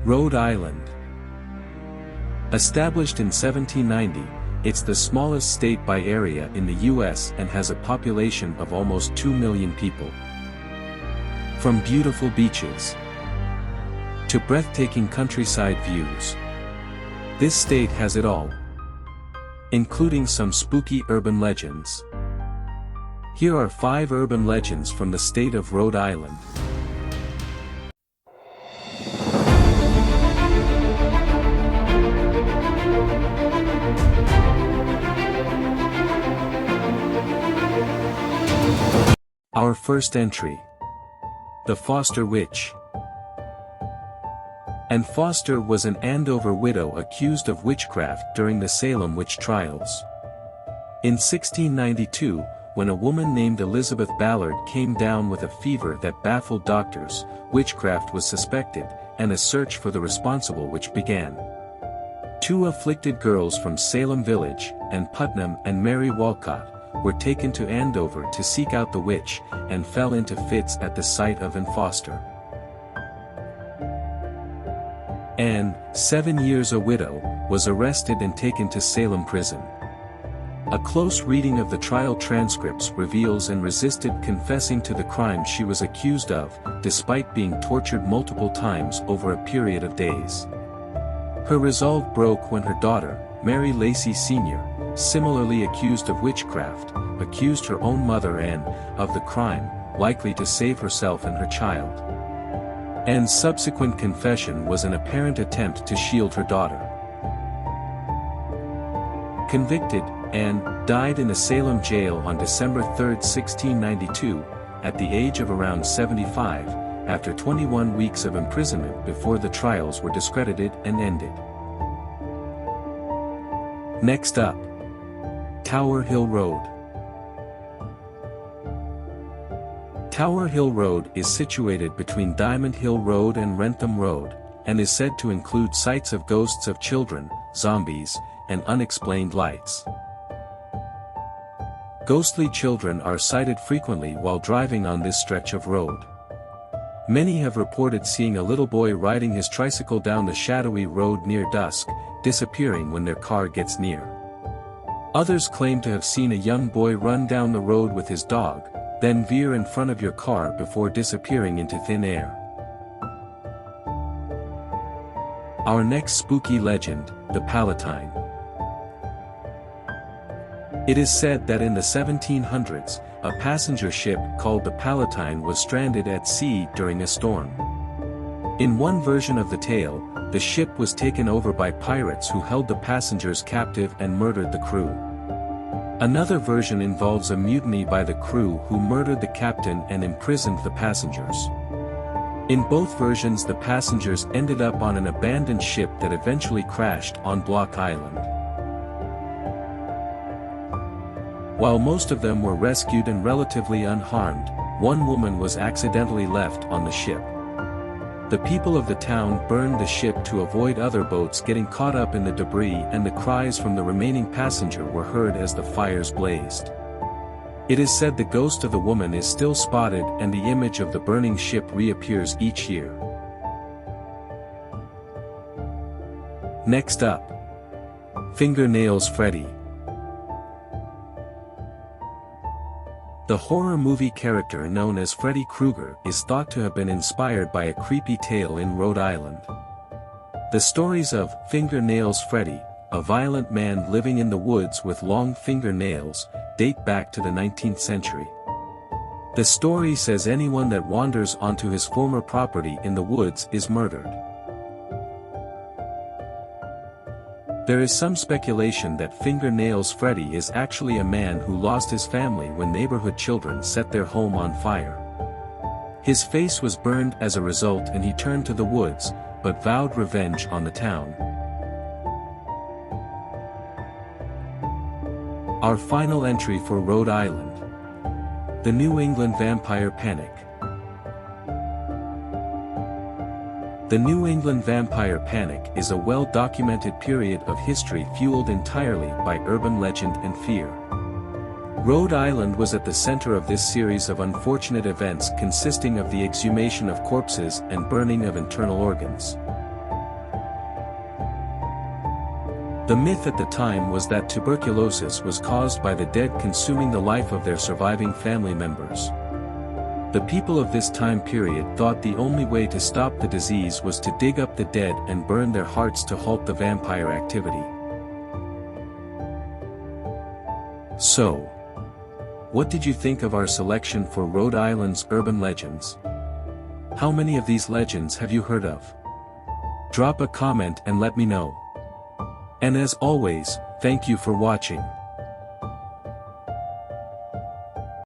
Rhode Island. Established in 1790, it's the smallest state by area in the U.S. and has a population of almost 2 million people. From beautiful beaches to breathtaking countryside views, this state has it all, including some spooky urban legends. Here are 5 urban legends from the state of Rhode Island. Our first entry. The Foster Witch. Anne Foster was an Andover widow accused of witchcraft during the Salem witch trials. In 1692, when a woman named Elizabeth Ballard came down with a fever that baffled doctors, witchcraft was suspected, and a search for the responsible witch began. 2 afflicted girls from Salem Village, Ann Putnam and Mary Walcott, were taken to Andover to seek out the witch, and fell into fits at the sight of Anne Foster. Anne, 7 years a widow, was arrested and taken to Salem prison. A close reading of the trial transcripts reveals Anne resisted confessing to the crime she was accused of, despite being tortured multiple times over a period of days. Her resolve broke when her daughter, Mary Lacey Sr., similarly accused of witchcraft, accused her own mother Anne of the crime, likely to save herself and her child. Anne's subsequent confession was an apparent attempt to shield her daughter. Convicted, Anne died in a Salem jail on December 3, 1692, at the age of around 75, after 21 weeks of imprisonment before the trials were discredited and ended. Next up. Tower Hill Road. Tower Hill Road is situated between Diamond Hill Road and Wrentham Road, and is said to include sights of ghosts of children, zombies, and unexplained lights. Ghostly children are sighted frequently while driving on this stretch of road. Many have reported seeing a little boy riding his tricycle down the shadowy road near dusk, disappearing when their car gets near. Others claim to have seen a young boy run down the road with his dog, then veer in front of your car before disappearing into thin air. Our next spooky legend, the Palatine. It is said that in the 1700s, a passenger ship called the Palatine was stranded at sea during a storm. In one version of the tale, the ship was taken over by pirates who held the passengers captive and murdered the crew. Another version involves a mutiny by the crew who murdered the captain and imprisoned the passengers. In both versions, the passengers ended up on an abandoned ship that eventually crashed on Block Island. While most of them were rescued and relatively unharmed, one woman was accidentally left on the ship. The people of the town burned the ship to avoid other boats getting caught up in the debris, and the cries from the remaining passenger were heard as the fires blazed. It is said the ghost of the woman is still spotted and the image of the burning ship reappears each year. Next up. Fingernails Freddy. The horror movie character known as Freddy Krueger is thought to have been inspired by a creepy tale in Rhode Island. The stories of Fingernails Freddy, a violent man living in the woods with long fingernails, date back to the 19th century. The story says anyone that wanders onto his former property in the woods is murdered. There is some speculation that Fingernails Freddy is actually a man who lost his family when neighborhood children set their home on fire. His face was burned as a result and he turned to the woods, but vowed revenge on the town. Our final entry for Rhode Island. The New England Vampire Panic. The New England Vampire Panic is a well-documented period of history fueled entirely by urban legend and fear. Rhode Island was at the center of this series of unfortunate events consisting of the exhumation of corpses and burning of internal organs. The myth at the time was that tuberculosis was caused by the dead consuming the life of their surviving family members. The people of this time period thought the only way to stop the disease was to dig up the dead and burn their hearts to halt the vampire activity. So, what did you think of our selection for Rhode Island's urban legends? How many of these legends have you heard of? Drop a comment and let me know. And as always, thank you for watching.